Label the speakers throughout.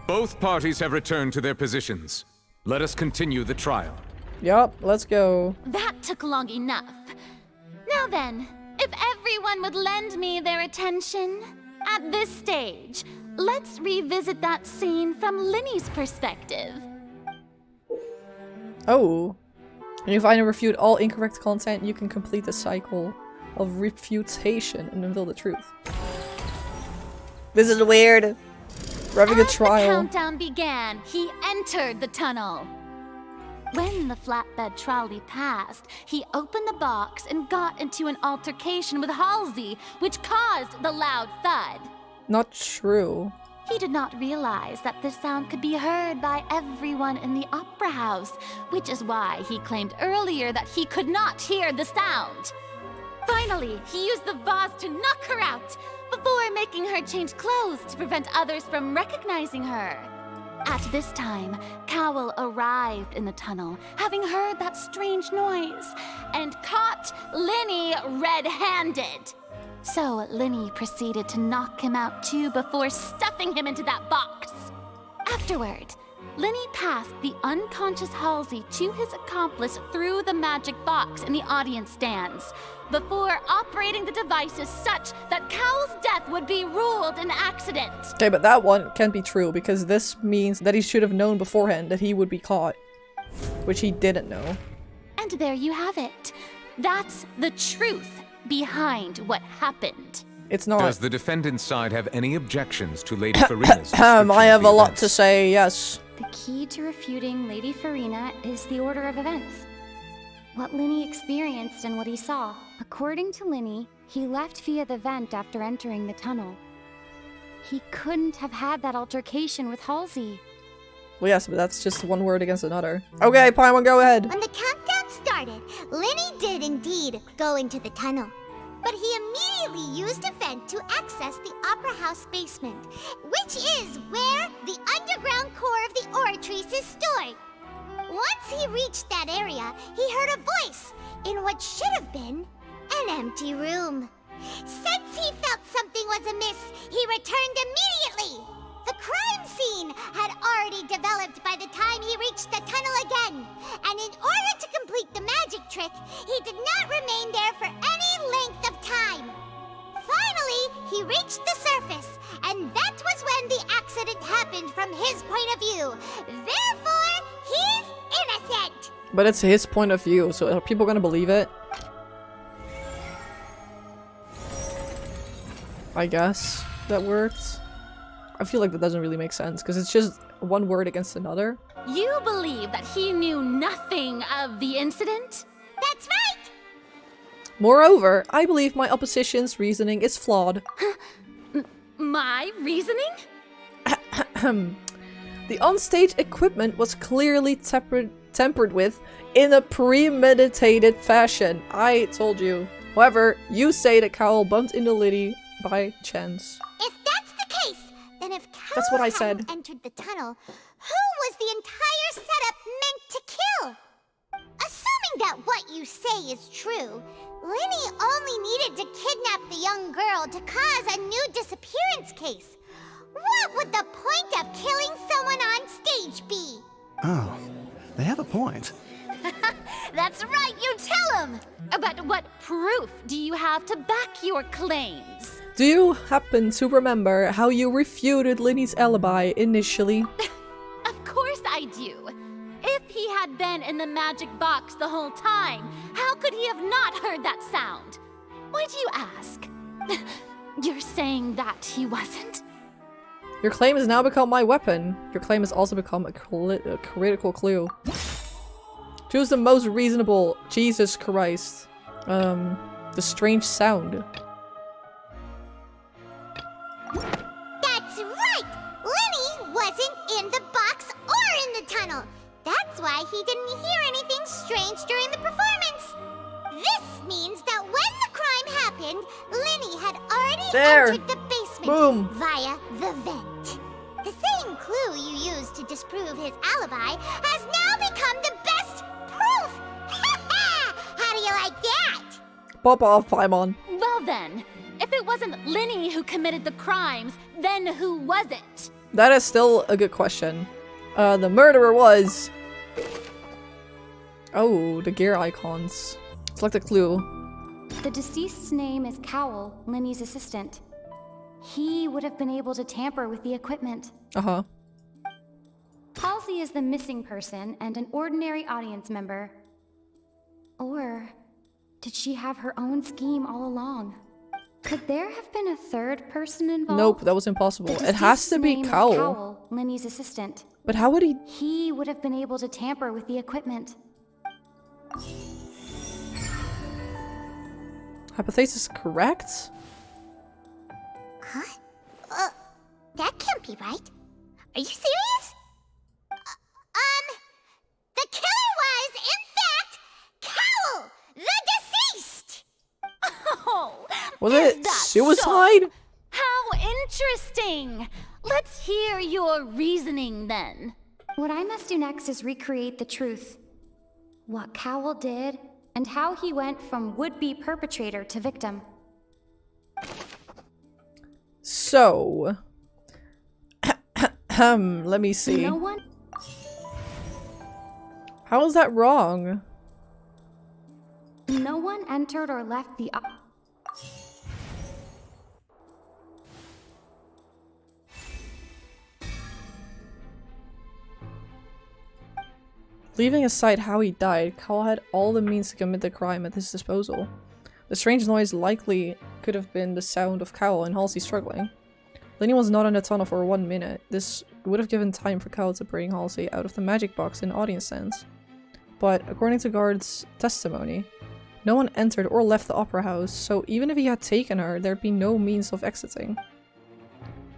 Speaker 1: Both parties have returned to their positions. Let us continue the trial.
Speaker 2: Yup, let's go.
Speaker 3: That took long enough. Now then, if everyone would lend me their attention, at this stage, let's revisit that scene from Lyney's perspective.
Speaker 2: Oh. When you find and refute all incorrect content, you can complete the cycle of refutation and unveil the truth. This is weird. We're having a trial.
Speaker 3: As the countdown began, he entered the tunnel. When the flatbed trolley passed, he opened the box and got into an altercation with Halsey, which caused the loud thud.
Speaker 2: Not true.
Speaker 3: He did not realize that this sound could be heard by everyone in the opera house, which is why he claimed earlier that he could not hear the sound. Finally, he used the vase to knock her out, before making her change clothes to prevent others from recognizing her. At this time, Cowell arrived in the tunnel, having heard that strange noise, and caught Lyney red-handed. So Lyney proceeded to knock him out too before stuffing him into that box. Afterward, Lyney passed the unconscious Halsey to his accomplice through the magic box in the audience stands, before operating the devices such that Cowell's death would be ruled an accident.
Speaker 2: Okay, but that one can't be true because this means that he should have known beforehand that he would be caught, which he didn't know.
Speaker 3: And there you have it. That's the truth behind what happened.
Speaker 2: It's not.
Speaker 1: Does the defendant's side have any objections to Lady Farina's description
Speaker 2: I have
Speaker 1: of the
Speaker 2: a lot
Speaker 1: events?
Speaker 2: to say, yes.
Speaker 4: The key to refuting Lady Farina is the order of events. What Lyney experienced and what he saw. According to Lyney, he left via the vent after entering the tunnel. He couldn't have had that altercation with Halsey.
Speaker 2: Well, yes, but that's just one word against another. Okay, Paimon, go ahead.
Speaker 5: When the countdown started, Lyney did indeed go into the tunnel. But he immediately used a vent to access the Opera House basement, which is where the underground core of the Oratrice is stored. Once he reached that area, he heard a voice in what should have been an empty room. Since he felt something was amiss, he returned immediately. The crime scene had already developed by the time he reached the tunnel again, and in order to complete the magic trick, he did not remain there for any length of time. Finally, he reached the surface, and that was when the accident happened from his point of view. Therefore, he's innocent.
Speaker 2: But it's his point of view, so are people gonna believe it? I guess that works. I feel like that doesn't really make sense, because it's just one word against another.
Speaker 3: You believe that he knew nothing of the incident?
Speaker 5: That's right.
Speaker 2: Moreover, I believe my opposition's reasoning is flawed.
Speaker 3: My reasoning?
Speaker 2: The onstage equipment was clearly tempered with in a premeditated fashion. I told you. However, you say that Cowell bumped into Lyney by chance.
Speaker 5: If that's the case, then if
Speaker 2: That's what I
Speaker 5: Cowell
Speaker 2: said.
Speaker 5: hadn't entered the tunnel, who was the entire setup meant to kill? Assuming that what you say is true, Lyney only needed to kidnap the young girl to cause a new disappearance case. What would the point of killing someone on stage be?
Speaker 6: Oh, they have a point.
Speaker 3: That's right, you tell him! But what proof do you have to back your claims?
Speaker 2: Do you happen to remember how you refuted Lyney's alibi initially?
Speaker 3: Of course I do. If he had been in the magic box the whole time, how could he have not heard that sound? Why do you ask? You're saying that he wasn't?
Speaker 2: Your claim has now become my weapon. Your claim has also become a critical clue. Choose the most reasonable. Jesus Christ. The strange sound.
Speaker 5: That's right! Lyney wasn't in the box or in the tunnel. That's why he didn't hear anything strange during the performance. This means that when the crime happened, Lyney had already entered the basement
Speaker 2: Boom.
Speaker 5: via the vent. The same clue you used to disprove his alibi has now become the best proof! How do you like that?
Speaker 2: Pop off, Paimon.
Speaker 3: Well then, if it wasn't Lyney who committed the crimes, then who was it?
Speaker 2: That is still a good question. The murderer was... Oh, the gear icons. Select a clue.
Speaker 4: The deceased's name is Cowell, Lyney's assistant. He would have been able to tamper with the equipment.
Speaker 2: Uh-huh.
Speaker 4: Halsey is the missing person and an ordinary audience member. Or did she have her own scheme all along? Could there have been a third person involved?
Speaker 2: Nope, that was impossible. It has to be Cowell.
Speaker 4: Cowell, Lyney's assistant.
Speaker 2: But how would he...
Speaker 4: He would have been able to tamper with the equipment.
Speaker 2: Hypothesis correct?
Speaker 5: Huh? That can't be right. Are you serious? The killer was, in fact, Cowell, the deceased!
Speaker 3: Oh,
Speaker 2: Was
Speaker 3: is
Speaker 2: it
Speaker 3: that
Speaker 2: suicide?
Speaker 3: so? How interesting! Let's hear your reasoning then.
Speaker 4: What I must do next is recreate the truth. What Cowell did, and how he went from would-be perpetrator to victim.
Speaker 2: So... let me see.
Speaker 4: No one...
Speaker 2: How is that wrong?
Speaker 4: No one entered or left the...
Speaker 2: Leaving aside how he died, Cowell had all the means to commit the crime at his disposal. The strange noise likely could have been the sound of Cowell and Halsey struggling. Lyney was not in the tunnel for 1 minute. This would have given time for Cowell to bring Halsey out of the magic box in audience sense. But according to guard's testimony, no one entered or left the opera house, so even if he had taken her, there'd be no means of exiting.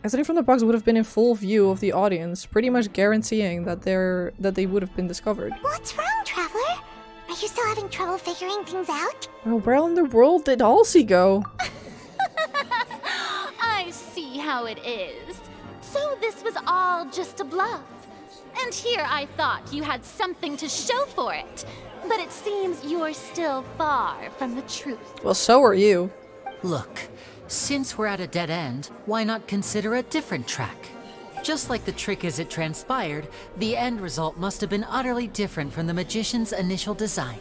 Speaker 2: Exiting from the box would have been in full view of the audience, pretty much guaranteeing that they would have been discovered.
Speaker 5: What's wrong, Traveler? Are you still having trouble figuring things out?
Speaker 2: Well, where in the world did Halsey go?
Speaker 3: I see how it is. So this was all just a bluff. And here I thought you had something to show for it. But it seems you're still far from the truth.
Speaker 2: Well, so are you.
Speaker 7: Look, since we're at a dead end, why not consider a different track? Just like the trick as it transpired, the end result must have been utterly different from the magician's initial design.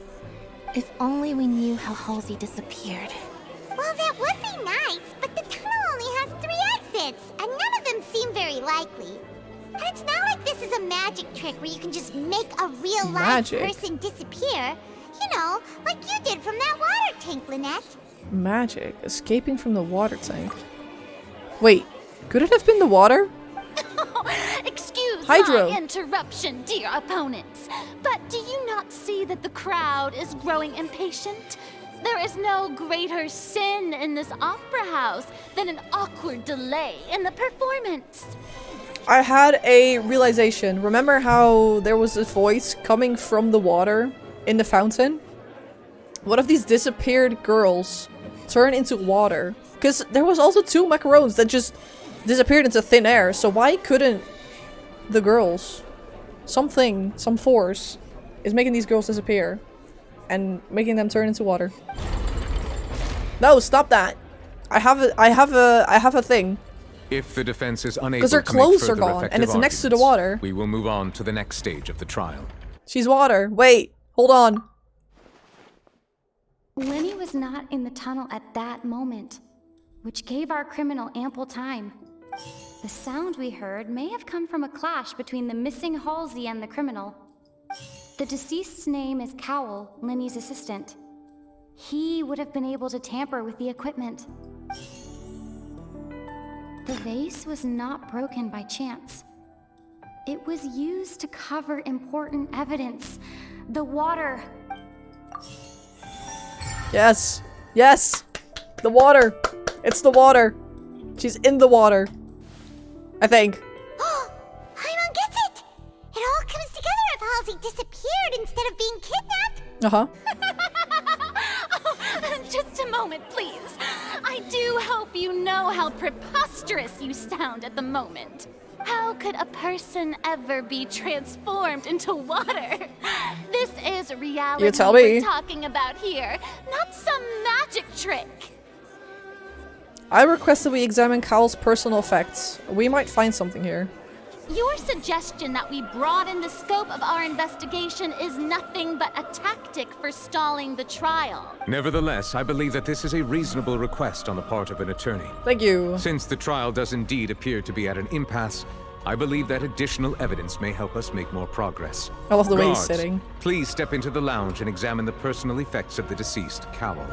Speaker 8: If only we knew how Halsey disappeared.
Speaker 5: Well, that would be nice, but the tunnel only has 3 exits, and none of them seem very likely. And it's not like this is a magic trick where you can just make a real live person disappear. You know, like you did from that water tank, Lynette.
Speaker 2: Magic. Escaping from the water tank. Wait, could it have been the water?
Speaker 3: Excuse
Speaker 2: Hydro.
Speaker 3: my interruption, dear opponents. But do you not see that the crowd is growing impatient? There is no greater sin in this opera house than an awkward delay in the performance.
Speaker 2: I had a realization. Remember how there was a voice coming from the water in the fountain? What if these disappeared girls turn into water? Because there was also 2 macarons that just disappeared into thin air. So why couldn't the girls, some force, is making these girls disappear and making them turn into water? No, stop that! I have a thing.
Speaker 1: If the defense is unable
Speaker 2: Because her
Speaker 1: to make
Speaker 2: clothes are
Speaker 1: further
Speaker 2: gone, and
Speaker 1: effective
Speaker 2: it's next to the
Speaker 1: arguments,
Speaker 2: water.
Speaker 1: we will move on to the next stage of the trial.
Speaker 2: She's water. Wait, hold on.
Speaker 4: Lyney was not in the tunnel at that moment, which gave our criminal ample time. The sound we heard may have come from a clash between the missing Halsey and the criminal. The deceased's name is Cowell, Lyney's assistant. He would have been able to tamper with the equipment. The vase was not broken by chance. It was used to cover important evidence. The water.
Speaker 2: Yes. Yes. The water. It's the water. She's in the water. I think.
Speaker 5: Paimon gets it! It all comes together if Halsey disappeared instead of being kidnapped.
Speaker 2: Uh-huh.
Speaker 3: Just a moment, please. I do hope you know how preposterous you sound at the moment. How could a person ever be transformed into water? This is reality
Speaker 2: You tell me.
Speaker 3: we're talking about here, not some magic trick.
Speaker 2: I request that we examine Cowell's personal effects. We might find something here.
Speaker 3: Your suggestion that we broaden the scope of our investigation is nothing but a tactic for stalling the trial.
Speaker 1: Nevertheless, I believe that this is a reasonable request on the part of an attorney.
Speaker 2: Thank you.
Speaker 1: Since the trial does indeed appear to be at an impasse, I believe that additional evidence may help us make more progress.
Speaker 2: I love the way he's
Speaker 1: Guards,
Speaker 2: sitting.
Speaker 1: please step into the lounge and examine the personal effects of the deceased Cowell.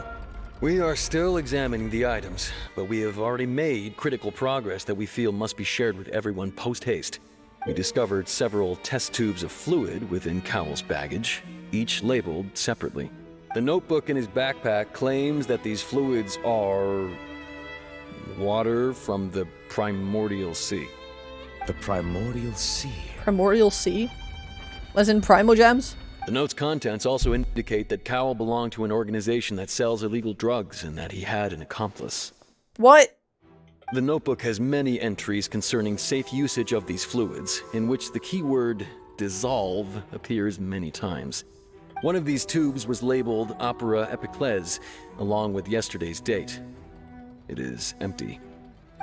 Speaker 9: We are still examining the items, but we have already made critical progress that we feel must be shared with everyone post-haste. We discovered several test tubes of fluid within Cowell's baggage, each labeled separately. The notebook in his backpack claims that these fluids are water from the primordial sea.
Speaker 1: The primordial sea.
Speaker 2: Primordial Sea? As in Primogems?
Speaker 9: The note's contents also indicate that Cowell belonged to an organization that sells illegal drugs and that he had an accomplice.
Speaker 2: What?
Speaker 9: The notebook has many entries concerning safe usage of these fluids, in which the keyword dissolve appears many times. One of these tubes was labeled Opera Epiclese, along with yesterday's date. It is empty.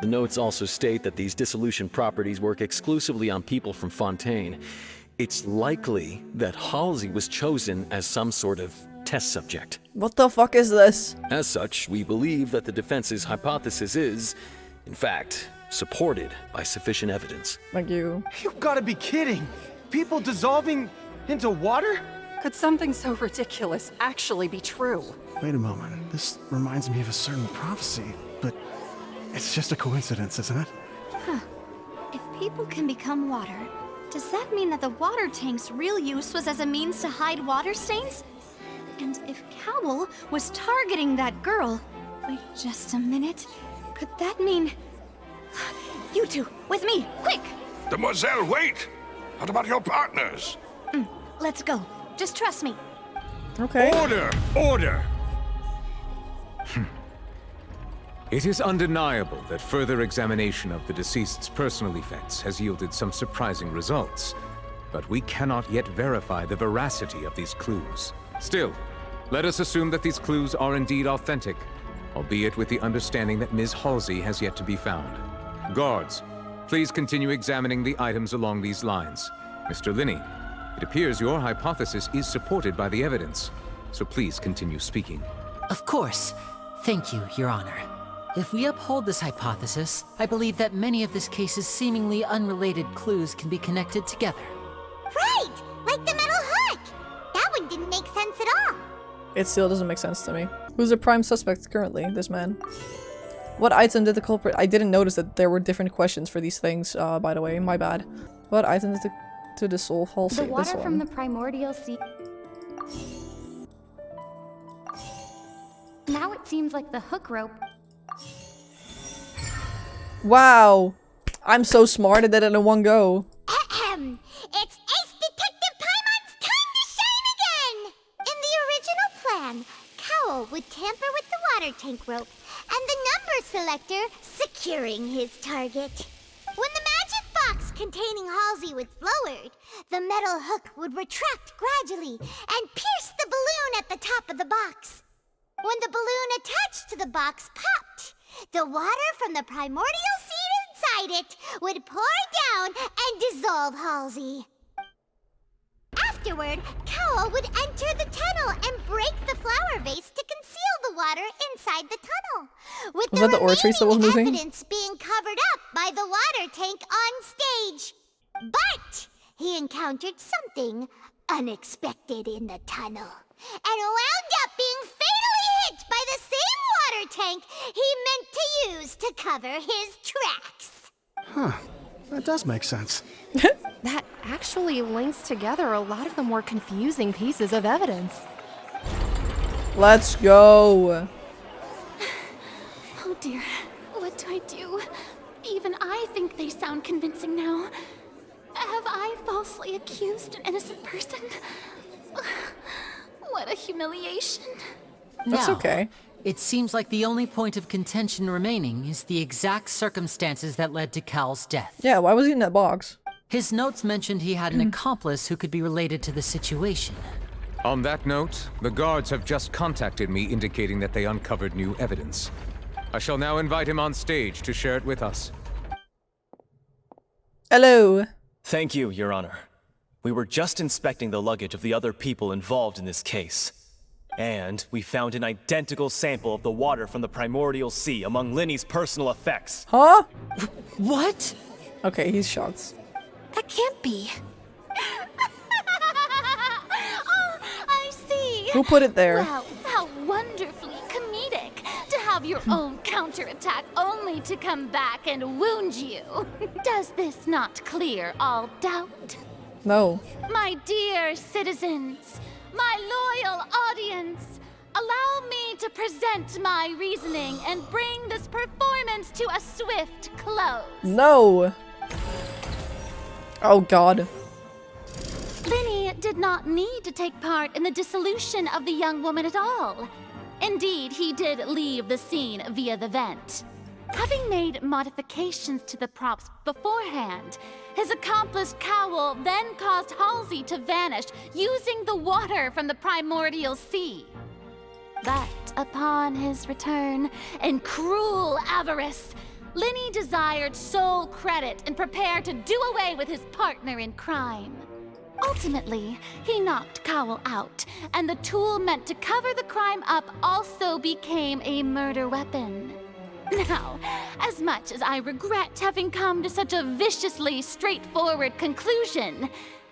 Speaker 9: The notes also state that these dissolution properties work exclusively on people from Fontaine. It's likely that Halsey was chosen as some sort of test subject.
Speaker 2: What the fuck is this?
Speaker 9: As such, we believe that the defense's hypothesis is, in fact, supported by sufficient evidence.
Speaker 2: Thank you.
Speaker 6: You gotta be kidding! People dissolving into water?
Speaker 10: Could something so ridiculous actually be true?
Speaker 6: Wait a moment. This reminds me of a certain prophecy, but it's just a coincidence, isn't it?
Speaker 5: If people can become water, does that mean that the water tank's real use was as a means to hide water stains? And if Cowell was targeting that girl... Wait just a minute. Could that mean... You two, with me, quick!
Speaker 11: Demoiselle, wait! What about your partners?
Speaker 5: Let's go. Just trust me.
Speaker 2: Okay.
Speaker 1: Order! Order! It is undeniable that further examination of the deceased's personal effects has yielded some surprising results, but we cannot yet verify the veracity of these clues. Still, let us assume that these clues are indeed authentic, albeit with the understanding that Ms. Halsey has yet to be found. Guards, please continue examining the items along these lines. Mr. Lyney, it appears your hypothesis is supported by the evidence, so please continue speaking.
Speaker 7: Of course. Thank you, Your Honor. If we uphold this hypothesis, I believe that many of this case's seemingly unrelated clues can be connected together.
Speaker 5: Right! Like the metal hook! That one didn't make sense at all.
Speaker 2: It still doesn't make sense to me. Who's the prime suspect currently? This man. What item did the culprit... I didn't notice that there were different questions for these things, by the way. My bad. What item did to dissolve Halsey?
Speaker 4: The water
Speaker 2: This
Speaker 4: from
Speaker 2: one.
Speaker 4: the primordial sea. Now it seems like the hook rope.
Speaker 2: Wow! I'm so smart, I did it in one go.
Speaker 5: Ahem! It's Ace Detective Paimon's time to shine again! In the original plan, Cowell would tamper with the water tank rope, and the number selector securing his target. When the magic box containing Halsey was lowered, the metal hook would retract gradually and pierce the balloon at the top of the box. When the balloon attached to the box popped, the water from the primordial seed inside it would pour down and dissolve Halsey. Afterward, Cowell would enter the tunnel and break the flower vase to conceal the water inside the tunnel, with
Speaker 2: Was
Speaker 5: the
Speaker 2: that the Oratrice that was
Speaker 5: remaining
Speaker 2: moving?
Speaker 5: evidence being covered up by the water tank on stage. But he encountered something unexpected in the tunnel, and wound up being fatally hit by the same water tank he meant to use to cover his tracks.
Speaker 6: Huh. That does make sense.
Speaker 10: That actually links together a lot of the more confusing pieces of evidence.
Speaker 2: Let's go!
Speaker 3: Oh dear, what do I do? Even I think they sound convincing now. Have I falsely accused an innocent person? What a humiliation.
Speaker 2: That's
Speaker 7: Now,
Speaker 2: okay.
Speaker 7: It seems like the only point of contention remaining is the exact circumstances that led to Cal's death.
Speaker 2: Yeah, why was he in that box?
Speaker 7: His notes mentioned he had an accomplice who could be related to the situation.
Speaker 1: On that note, the guards have just contacted me indicating that they uncovered new evidence. I shall now invite him on stage to share it with us.
Speaker 2: Hello.
Speaker 12: Thank you, Your Honor. We were just inspecting the luggage of the other people involved in this case. And we found an identical sample of the water from the primordial sea among Lyney's personal effects.
Speaker 2: Huh?
Speaker 7: What?
Speaker 2: Okay, he's shocked.
Speaker 8: That can't be.
Speaker 3: Oh, I see.
Speaker 2: Who put it there?
Speaker 3: Wow, how wonderfully comedic to have your own counterattack only to come back and wound you. Does this not clear all doubt?
Speaker 2: No.
Speaker 3: My dear citizens, my loyal audience, allow me to present my reasoning and bring this performance to a swift close.
Speaker 2: No. Oh god.
Speaker 3: Lyney did not need to take part in the dissolution of the young woman at all. Indeed, he did leave the scene via the vent. Having made modifications to the props beforehand, his accomplice Cowell then caused Halsey to vanish using the water from the primordial sea. But upon his return, in cruel avarice, Lyney desired sole credit and prepared to do away with his partner in crime. Ultimately, he knocked Cowell out, and the tool meant to cover the crime up also became a murder weapon. Now, as much as I regret having come to such a viciously straightforward conclusion,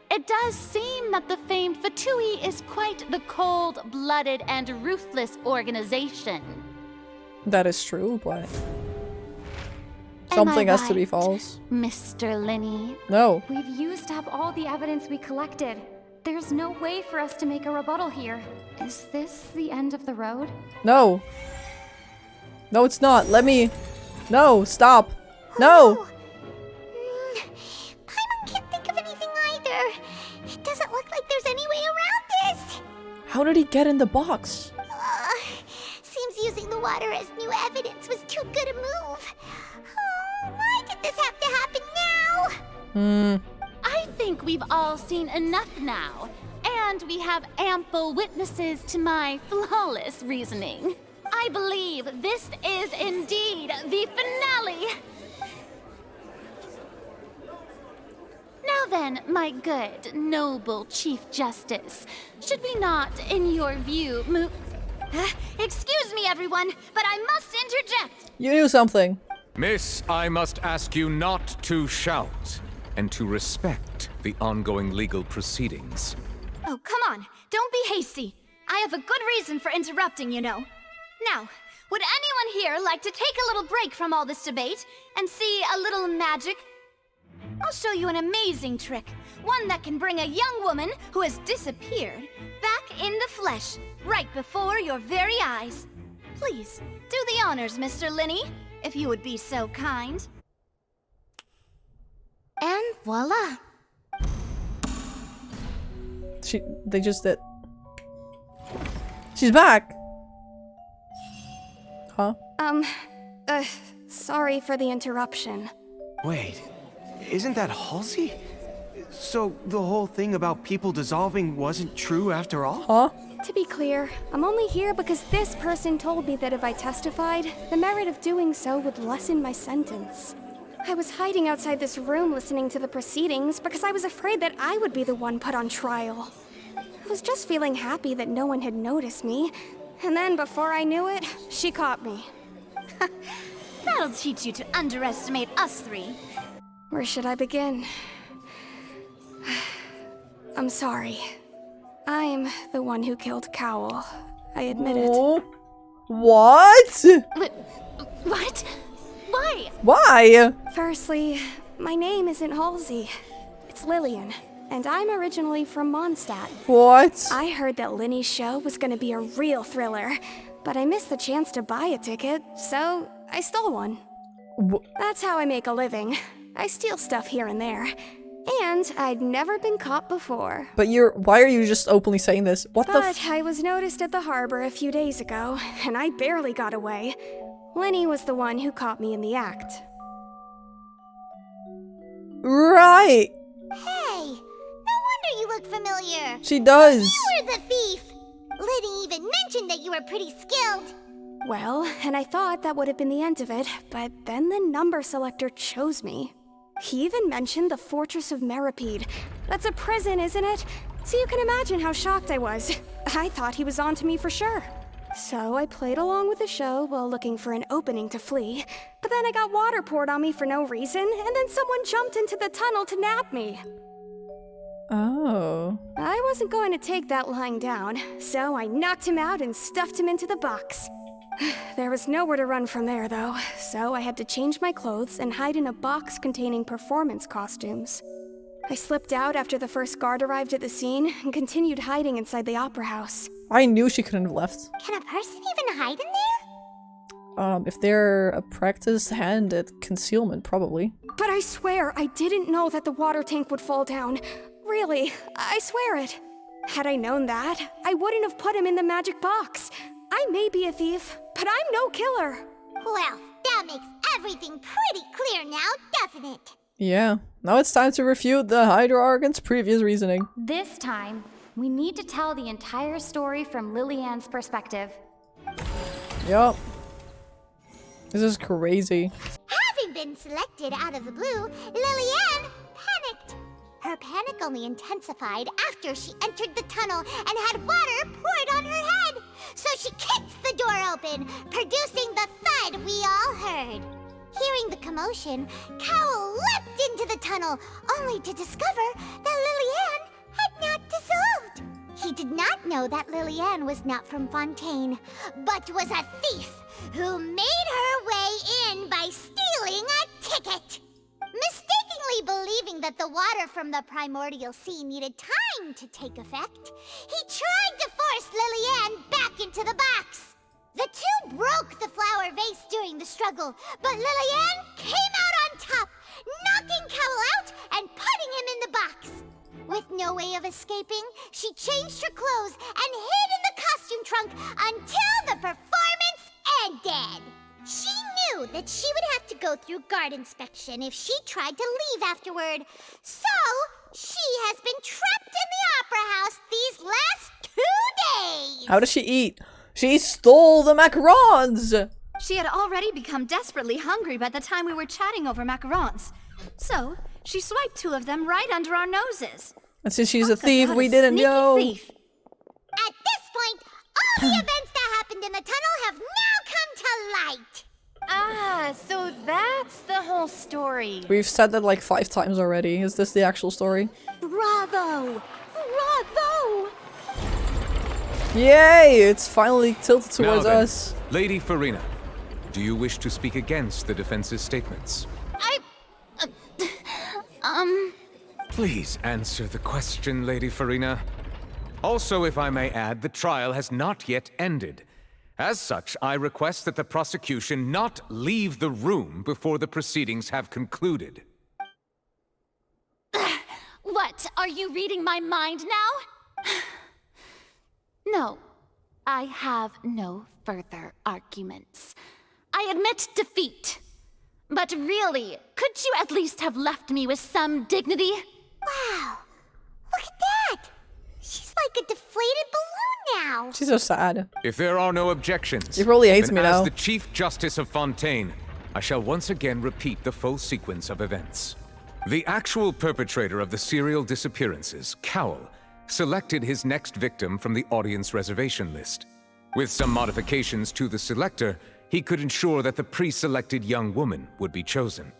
Speaker 3: it does seem that the famed Fatui is quite the cold-blooded and ruthless organization.
Speaker 2: That is true, but
Speaker 3: Am
Speaker 2: something
Speaker 3: I
Speaker 2: has to be
Speaker 3: right,
Speaker 2: false.
Speaker 3: Mr. Lyney?
Speaker 2: No.
Speaker 4: We've used up all the evidence we collected. There's no way for us to make a rebuttal here. Is this the end of the road?
Speaker 2: No. No, it's not. Let me. No, stop. No.
Speaker 5: Paimon can't think of anything either. It doesn't look like there's any way around this.
Speaker 2: How did he get in the box?
Speaker 5: Seems using the water as new evidence was too good a move. Oh, why did this have to happen now?
Speaker 3: I think we've all seen enough now, and we have ample witnesses to my flawless reasoning. I believe this is indeed the finale. Now then, my good, noble Chief Justice, should we not, in your view, move... Excuse me, everyone, but I must interject.
Speaker 2: You knew something.
Speaker 1: Miss, I must ask you not to shout and to respect the ongoing legal proceedings.
Speaker 13: Oh, come on. Don't be hasty. I have a good reason for interrupting, you know. Now, would anyone here like to take a little break from all this debate and see a little magic? I'll show you an amazing trick. One that can bring a young woman who has disappeared back in the flesh, right before your very eyes. Please, do the honors, Mr. Lyney, if you would be so kind.
Speaker 8: And voila.
Speaker 2: They just did. She's back. Huh?
Speaker 10: Sorry for the interruption.
Speaker 6: Wait, isn't that Halsey? So the whole thing about people dissolving wasn't true after all?
Speaker 2: Huh?
Speaker 10: To be clear, I'm only here because this person told me that if I testified, the merit of doing so would lessen my sentence. I was hiding outside this room listening to the proceedings because I was afraid that I would be the one put on trial. I was just feeling happy that no one had noticed me, and then before I knew it, she caught me.
Speaker 13: That'll teach you to underestimate us three.
Speaker 10: Where should I begin? I'm sorry. I'm the one who killed Cowell. I admit it.
Speaker 2: Oh. What?
Speaker 3: What? Why?
Speaker 2: Why?
Speaker 10: Firstly, my name isn't Halsey. It's Lillian, and I'm originally from Mondstadt.
Speaker 2: What?
Speaker 10: I heard that Lyney's show was gonna be a real thriller, but I missed the chance to buy a ticket, so I stole one. That's how I make a living. I steal stuff here and there. And I'd never been caught before.
Speaker 2: But why are you just openly saying this? What the
Speaker 10: But I was noticed at the harbor a few days ago, and I barely got away. Lyney was the one who caught me in the act.
Speaker 2: Right.
Speaker 5: Hey, no wonder you look familiar.
Speaker 2: She does.
Speaker 5: You were the thief. Lyney even mentioned that you were pretty skilled.
Speaker 10: Well, and I thought that would have been the end of it, but then the number selector chose me. He even mentioned the Fortress of Meripede. That's a prison, isn't it? So you can imagine how shocked I was. I thought he was on to me for sure. So I played along with the show while looking for an opening to flee. But then I got water poured on me for no reason, and then someone jumped into the tunnel to nab me.
Speaker 2: Oh.
Speaker 10: I wasn't going to take that lying down, so I knocked him out and stuffed him into the box. There was nowhere to run from there, though, so I had to change my clothes and hide in a box containing performance costumes. I slipped out after the first guard arrived at the scene and continued hiding inside the opera house.
Speaker 2: I knew she couldn't have left.
Speaker 5: Can a person even hide in there?
Speaker 2: If they're a practiced hand at concealment, probably.
Speaker 10: But I swear I didn't know that the water tank would fall down. Really, I swear it. Had I known that, I wouldn't have put him in the magic box. I may be a thief, but I'm no killer.
Speaker 5: Well, that makes everything pretty clear now, doesn't it?
Speaker 2: Yeah. Now it's time to refute the Hydra Archon's previous reasoning.
Speaker 4: This time, we need to tell the entire story from Lily-Ann's perspective.
Speaker 2: Yup. This is crazy.
Speaker 5: Having been selected out of the blue, Lily-Ann panicked. Her panic only intensified after she entered the tunnel and had water poured on her head. So she kicked the door open, producing the thud we all heard. Hearing the commotion, Cowell leapt into the tunnel, only to discover that Lily-Ann had not dissolved. He did not know that Lily-Ann was not from Fontaine, but was a thief who made her way in by stealing a ticket. Mistakenly believing that the water from the primordial sea needed time to take effect, he tried to force Lily-Ann back into the box. The two broke the flower vase during the struggle, but Lily-Ann came out on top, knocking Cowell out and putting him in the box. With no way of escaping, she changed her clothes and hid in the costume trunk until the performance ended. She knew that she would have to go through guard inspection if she tried to leave afterward. So, she has been trapped in the opera house these last 2 days.
Speaker 2: How does she eat? She stole the macarons!
Speaker 13: She had already become desperately hungry by the time we were chatting over macarons. So, she swiped 2 of them right under our noses.
Speaker 2: And since she's a thief, we didn't know.
Speaker 13: Thief.
Speaker 5: At this point, all the events that happened in the tunnel have now come to light.
Speaker 8: Ah, so that's the whole story.
Speaker 2: We've said that like 5 times already. Is this the actual story?
Speaker 13: Bravo! Bravo!
Speaker 2: Yay! It's finally tilted towards
Speaker 1: Now then,
Speaker 2: us.
Speaker 1: Lady Farina, do you wish to speak against the defense's statements? Please answer the question, Lady Farina. Also, if I may add, the trial has not yet ended. As such, I request that the prosecution not leave the room before the proceedings have concluded.
Speaker 3: What? Are you reading my mind now? No, I have no further arguments. I admit defeat. But really, could you at least have left me with some dignity?
Speaker 5: Wow, look at that. She's like a deflated balloon now.
Speaker 2: She's so sad.
Speaker 1: If there are no objections,
Speaker 2: He probably hates
Speaker 1: then
Speaker 2: me
Speaker 1: as
Speaker 2: now.
Speaker 1: the Chief Justice of Fontaine, I shall once again repeat the full sequence of events. The actual perpetrator of the serial disappearances, Cowell, selected his next victim from the audience reservation list. With some modifications to the selector, he could ensure that the pre-selected young woman would be chosen.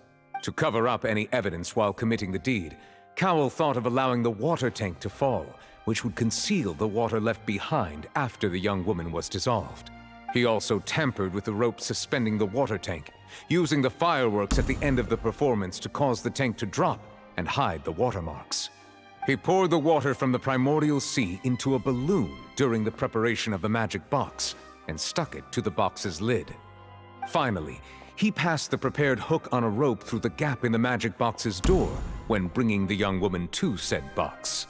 Speaker 1: To cover up any evidence while committing the deed, Cowell thought of allowing the water tank to fall, which would conceal the water left behind after the young woman was dissolved. He also tampered with the rope suspending the water tank, using the fireworks at the end of the performance to cause the tank to drop and hide the watermarks. He poured the water from the primordial sea into a balloon during the preparation of the magic box and stuck it to the box's lid. Finally, he passed the prepared hook on a rope through the gap in the magic box's door when bringing the young woman to said box.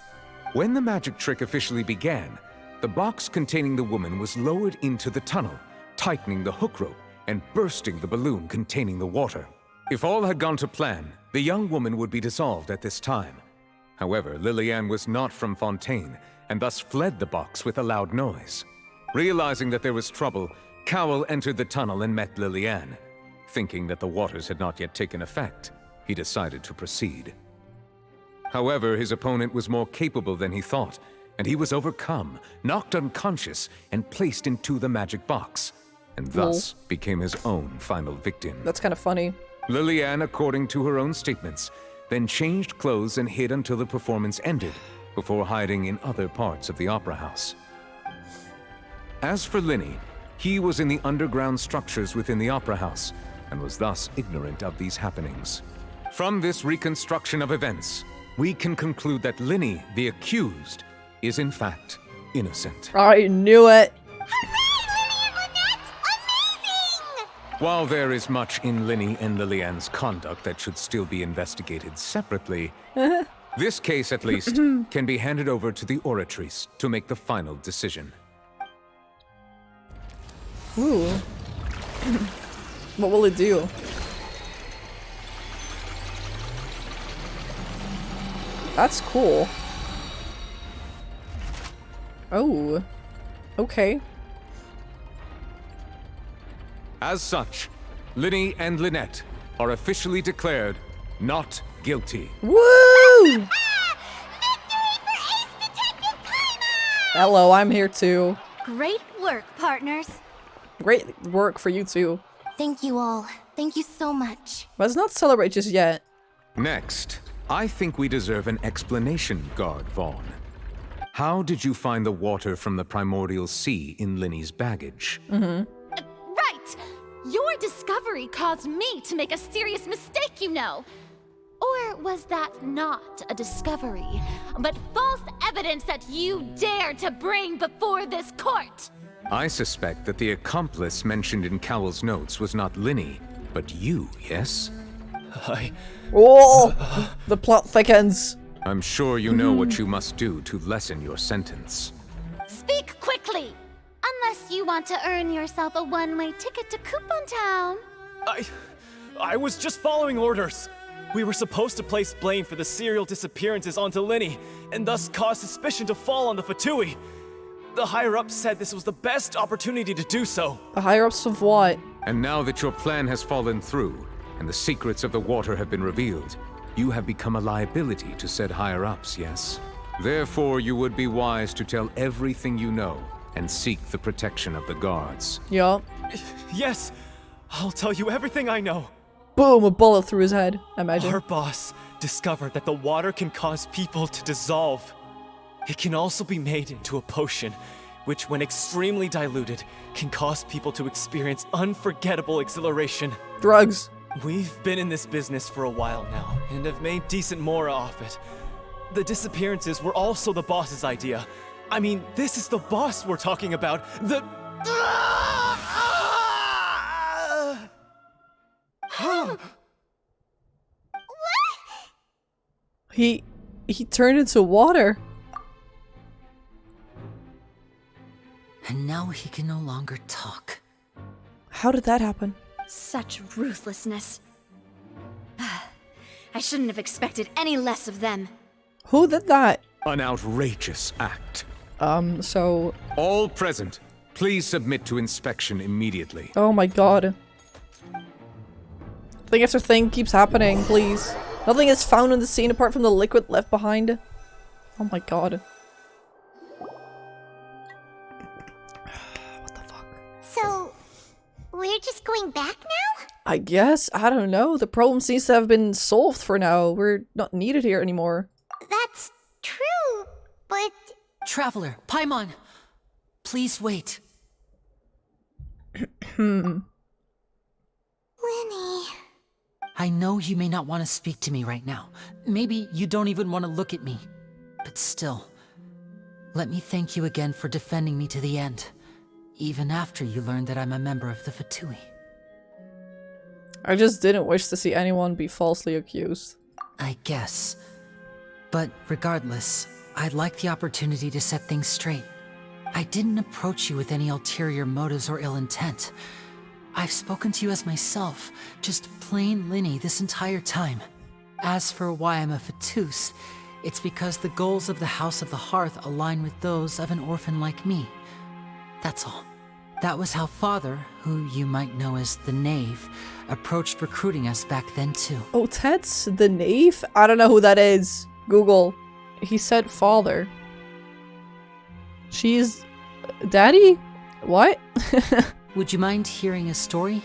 Speaker 1: When the magic trick officially began, the box containing the woman was lowered into the tunnel, tightening the hook rope and bursting the balloon containing the water. If all had gone to plan, the young woman would be dissolved at this time. However, Lily-Ann was not from Fontaine and thus fled the box with a loud noise. Realizing that there was trouble, Cowell entered the tunnel and met Lillian. Thinking that the waters had not yet taken effect, he decided to proceed. However, his opponent was more capable than he thought, and he was overcome, knocked unconscious, and placed into the magic box, and thus became his own final victim.
Speaker 2: That's kind of funny.
Speaker 1: Lillian, according to her own statements, then changed clothes and hid until the performance ended, before hiding in other parts of the opera house. As for Lyney, he was in the underground structures within the opera house, and was thus ignorant of these happenings. From this reconstruction of events, we can conclude that Lyney, the accused, is in fact innocent.
Speaker 2: I knew it!
Speaker 1: While there is much in Lyney and Lillian's conduct that should still be investigated separately, this case, at least, can be handed over to the Oratrice to make the final decision.
Speaker 2: Ooh. What will it do? That's cool. Oh. Okay.
Speaker 1: As such, Lyney and Lynette are officially declared not guilty.
Speaker 2: Woo! Hello, I'm here too.
Speaker 13: Great work, partners.
Speaker 2: Great work for you too.
Speaker 8: Thank you all. Thank you so much.
Speaker 2: Let's not celebrate just yet.
Speaker 1: Next, I think we deserve an explanation, Guard Vaughn. How did you find the water from the primordial sea in Lyney's baggage?
Speaker 13: Right! Your discovery caused me to make a serious mistake, you know. Or was that not a discovery, but false evidence that you dared to bring before this court?
Speaker 1: I suspect that the accomplice mentioned in Cowell's notes was not Lyney, but you, yes?
Speaker 2: Oh! The plot thickens.
Speaker 1: I'm sure you know what you must do to lessen your sentence.
Speaker 3: Speak quickly! Unless you want to earn yourself a one-way ticket to Coupon Town.
Speaker 12: I was just following orders. We were supposed to place blame for the serial disappearances onto Lyney, and thus cause suspicion to fall on the Fatui. The higher-ups said this was the best opportunity to do so.
Speaker 2: The higher-ups of what?
Speaker 1: And now that your plan has fallen through, and the secrets of the water have been revealed, you have become a liability to said higher-ups, yes? Therefore, you would be wise to tell everything you know, and seek the protection of the guards.
Speaker 2: Yup.
Speaker 12: Yes, I'll tell you everything I know.
Speaker 2: Boom, a bullet through his head, imagine.
Speaker 12: Our boss discovered that the water can cause people to dissolve. It can also be made into a potion, which when extremely diluted, can cause people to experience unforgettable exhilaration.
Speaker 2: Drugs.
Speaker 12: We've been in this business for a while now, and have made decent more off it. The disappearances were also the boss's idea. I mean, this is the boss we're talking about. The...
Speaker 2: He turned into water.
Speaker 7: And now he can no longer talk.
Speaker 2: How did that happen?
Speaker 13: Such ruthlessness. I shouldn't have expected any less of them.
Speaker 2: Who did that?
Speaker 1: An outrageous act.
Speaker 2: So...
Speaker 1: All present, please submit to inspection immediately.
Speaker 2: Oh my god. Thing after thing keeps happening, please. Nothing is found in the scene apart from the liquid left behind. Oh my god. What the fuck?
Speaker 5: So, we're just going back now?
Speaker 2: I guess. I don't know. The problem seems to have been solved for now. We're not needed here anymore.
Speaker 5: That's true, but...
Speaker 7: Traveler, Paimon! Please wait.
Speaker 5: Lyney...
Speaker 7: I know you may not want to speak to me right now. Maybe you don't even want to look at me. But still, let me thank you again for defending me to the end. Even after you learned that I'm a member of the Fatui.
Speaker 2: I just didn't wish to see anyone be falsely accused.
Speaker 7: I guess. But regardless, I'd like the opportunity to set things straight. I didn't approach you with any ulterior motives or ill intent. I've spoken to you as myself, just plain Lyney this entire time. As for why I'm a Fatus, it's because the goals of the House of the Hearth align with those of an orphan like me. That's all. That was how Father, who you might know as the Knave, approached recruiting us back then too.
Speaker 2: Oh, Ted's the Knave? I don't know who that is. Google. He said father. She's... Daddy? What?
Speaker 7: Would you mind hearing a story?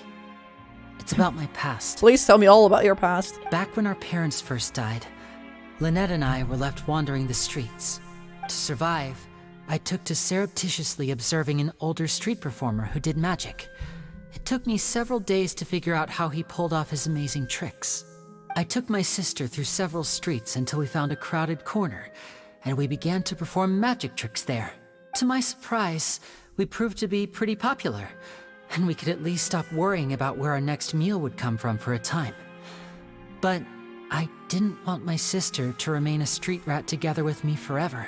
Speaker 7: It's about my past.
Speaker 2: Please tell me all about your past.
Speaker 7: Back when our parents first died, Lynette and I were left wandering the streets. To survive, I took to surreptitiously observing an older street performer who did magic. It took me several days to figure out how he pulled off his amazing tricks. I took my sister through several streets until we found a crowded corner, and we began to perform magic tricks there. To my surprise, we proved to be pretty popular, and we could at least stop worrying about where our next meal would come from for a time. But I didn't want my sister to remain a street rat together with me forever.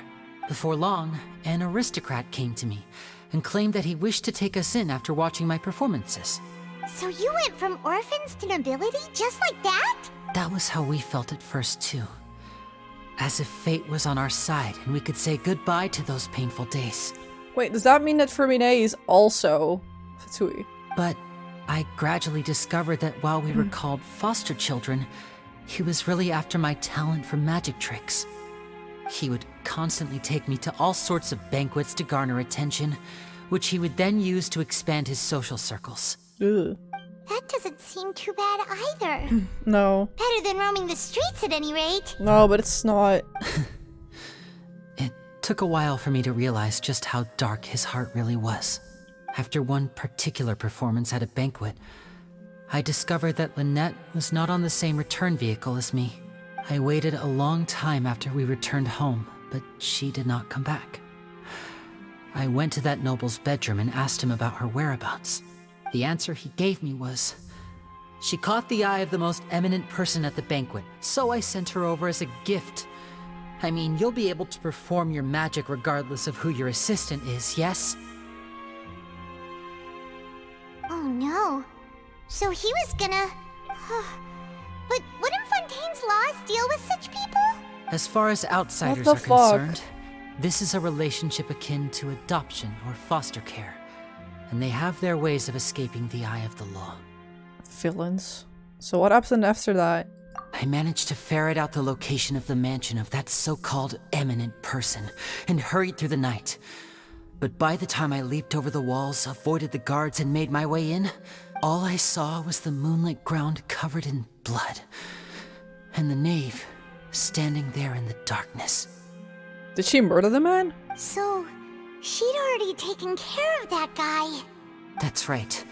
Speaker 7: Before long, an aristocrat came to me and claimed that he wished to take us in after watching my performances.
Speaker 5: So you went from orphans to nobility just like that?
Speaker 7: That was how we felt at first too. As if fate was on our side and we could say goodbye to those painful days.
Speaker 2: Wait, does that mean that Fermine is also Fatui?
Speaker 7: But I gradually discovered that while we were called foster children, he was really after my talent for magic tricks. He would constantly take me to all sorts of banquets to garner attention, which he would then use to expand his social circles.
Speaker 2: Ugh.
Speaker 5: That doesn't seem too bad either.
Speaker 2: No.
Speaker 5: Better than roaming the streets at any rate.
Speaker 2: No, but it's not.
Speaker 7: It took a while for me to realize just how dark his heart really was. After one particular performance at a banquet, I discovered that Lynette was not on the same return vehicle as me. I waited a long time after we returned home, but she did not come back. I went to that noble's bedroom and asked him about her whereabouts. The answer he gave me was, she caught the eye of the most eminent person at the banquet, so I sent her over as a gift. I mean, you'll be able to perform your magic regardless of who your assistant is, yes?
Speaker 5: Oh no. So he was gonna... But wouldn't Fontaine's laws deal with such people?
Speaker 7: As far as outsiders
Speaker 2: What
Speaker 7: are
Speaker 2: the fuck?
Speaker 7: concerned, this is a relationship akin to adoption or foster care, and they have their ways of escaping the eye of the law.
Speaker 2: Villains. So what happened after that?
Speaker 7: I managed to ferret out the location of the mansion of that so-called eminent person and hurried through the night. But by the time I leaped over the walls, avoided the guards, and made my way in, all I saw was the moonlit ground covered in blood, and the knave standing there in the darkness.
Speaker 2: Did she murder the man?
Speaker 5: So, she'd already taken care of that guy.
Speaker 7: That's right.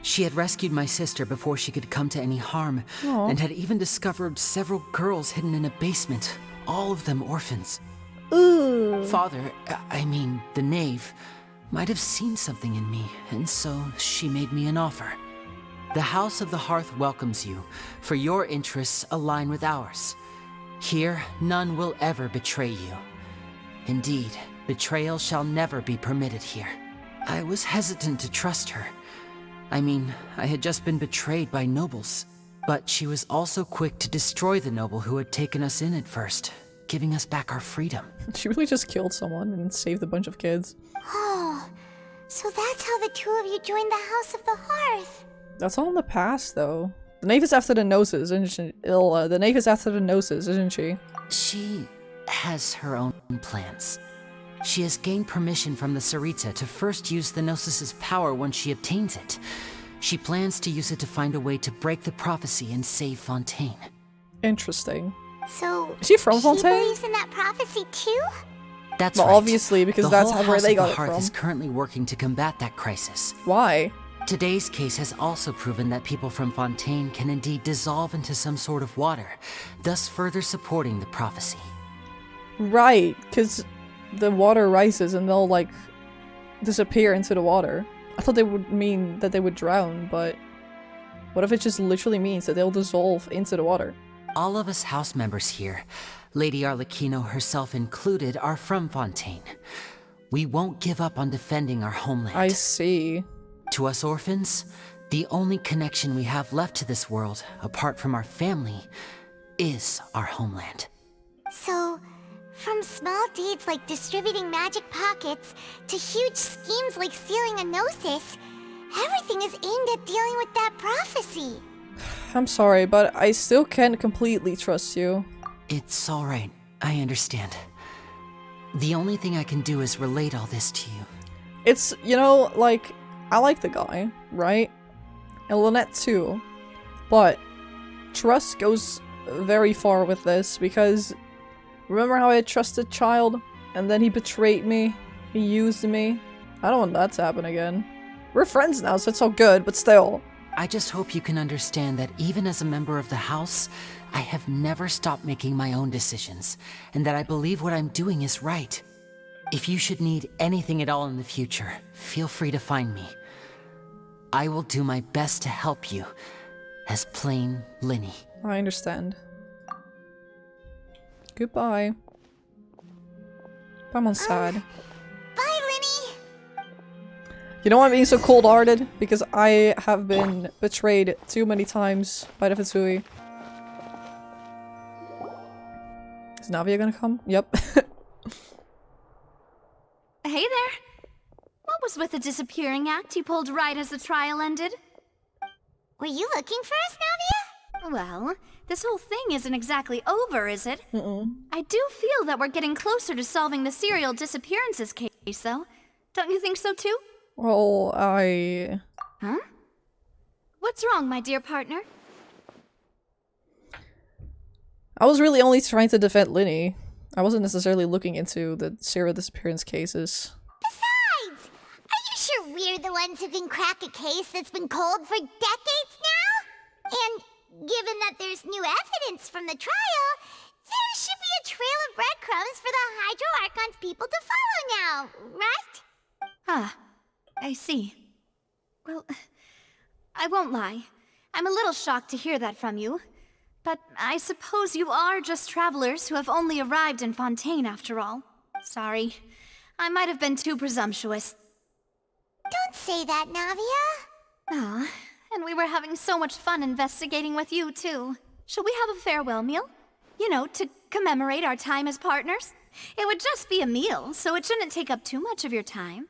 Speaker 7: She had rescued my sister before she could come to any harm,
Speaker 2: Aw.
Speaker 7: and had even discovered several girls hidden in a basement, all of them orphans.
Speaker 2: Ooh.
Speaker 7: Father, I mean, the knave, might have seen something in me, and so she made me an offer. The House of the Hearth welcomes you, for your interests align with ours. Here, none will ever betray you. Indeed, betrayal shall never be permitted here. I was hesitant to trust her. I mean, I had just been betrayed by nobles. But she was also quick to destroy the noble who had taken us in at first, giving us back our freedom.
Speaker 2: She really just killed someone and saved a bunch of kids.
Speaker 5: Oh, so that's how the two of you joined the House of the Hearth.
Speaker 2: That's all in the past, though. The knave is after the noses, isn't she? The knave is after the noses, isn't she?
Speaker 7: She has her own plans. She has gained permission from the Sarita to first use the Gnosis' power once she obtains it. She plans to use it to find a way to break the prophecy and save Fontaine.
Speaker 2: Interesting.
Speaker 5: So,
Speaker 2: Is she from
Speaker 5: she
Speaker 2: Fontaine?
Speaker 5: believes in that prophecy too?
Speaker 7: That's
Speaker 2: Well,
Speaker 7: right.
Speaker 2: obviously, because
Speaker 7: The
Speaker 2: that's
Speaker 7: whole
Speaker 2: where
Speaker 7: House
Speaker 2: they
Speaker 7: of
Speaker 2: got
Speaker 7: the
Speaker 2: it
Speaker 7: Hearth
Speaker 2: from.
Speaker 7: is currently working to combat that crisis.
Speaker 2: Why?
Speaker 7: Today's case has also proven that people from Fontaine can indeed dissolve into some sort of water, thus further supporting the prophecy.
Speaker 2: Right, because the water rises and they'll, like, disappear into the water. I thought they would mean that they would drown, but what if it just literally means that they'll dissolve into the water?
Speaker 7: All of us house members here, Lady Arlecchino herself included, are from Fontaine. We won't give up on defending our homeland.
Speaker 2: I see.
Speaker 7: To us orphans, the only connection we have left to this world, apart from our family, is our homeland.
Speaker 5: So, From small deeds like distributing magic pockets to huge schemes like stealing a gnosis, everything is aimed at dealing with that prophecy.
Speaker 2: I'm sorry, but I still can't completely trust you.
Speaker 7: It's alright. I understand. The only thing I can do is relate all this to you.
Speaker 2: It's, you know, like, I like the guy, right? And Lynette too. But trust goes very far with this because remember how I trusted Child and then he betrayed me? He used me? I don't want that to happen again. We're friends now, so it's all good, but still.
Speaker 7: I just hope you can understand that even as a member of the house, I have never stopped making my own decisions, and that I believe what I'm doing is right. If you should need anything at all in the future, feel free to find me. I will do my best to help you, as plain Lyney.
Speaker 2: I understand. Goodbye. I'm sad.
Speaker 5: Bye, Lyney!
Speaker 2: You know why I'm being so cold-hearted? Because I have been betrayed too many times by the Fitsui. Is Navia gonna come? Yep.
Speaker 13: Hey there! What was with the disappearing act you pulled right as the trial ended?
Speaker 5: Were you looking for us, Navia?
Speaker 13: Well, this whole thing isn't exactly over, is it?
Speaker 2: Mm-mm.
Speaker 13: I do feel that we're getting closer to solving the serial disappearances case, though. Don't you think so too?
Speaker 2: Well, I...
Speaker 13: Huh? What's wrong, my dear partner?
Speaker 2: I was really only trying to defend Lyney. I wasn't necessarily looking into the serial disappearance cases.
Speaker 5: Besides, are you sure we're the ones who can crack a case that's been cold for decades now? And given that there's new evidence from the trial, there should be a trail of breadcrumbs for the Hydro Archon's people to follow now, right?
Speaker 13: Ah, I see. Well, I won't lie. I'm a little shocked to hear that from you. But I suppose you are just travelers who have only arrived in Fontaine after all. Sorry. I might have been too presumptuous.
Speaker 5: Don't say that, Navia.
Speaker 13: Ah, and we were having so much fun investigating with you, too. Shall we have a farewell meal? You know, to commemorate our time as partners? It would just be a meal, so it shouldn't take up too much of your time.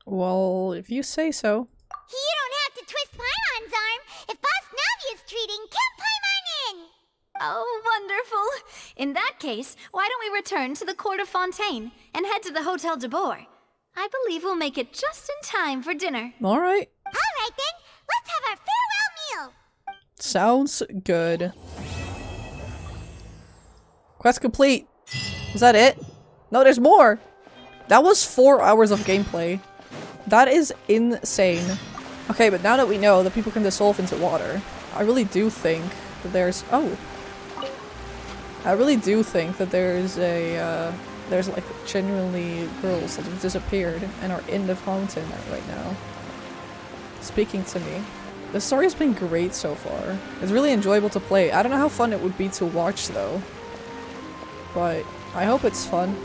Speaker 2: Well, if you say so.
Speaker 5: You don't have to twist Paimon's arm. If Boss Navia's treating, count Paimon in!
Speaker 13: Oh, wonderful! In that case, why don't we return to the court of Fontaine and head to the Hotel de Boer? I believe we'll make it just in time for dinner.
Speaker 2: Alright.
Speaker 5: Alright then, let's have our farewell meal!
Speaker 2: Sounds good. Quest complete. Was that it? No, there's more! That was 4 hours of gameplay. That is insane. Okay, but now that we know that people can dissolve into water, I really do think that there's... Oh! I really do think that there's a, there's like genuinely girls that have disappeared and are in the fountain right now. Speaking to me. The story has been great so far. It's really enjoyable to play. I don't know how fun it would be to watch though. But I hope it's fun.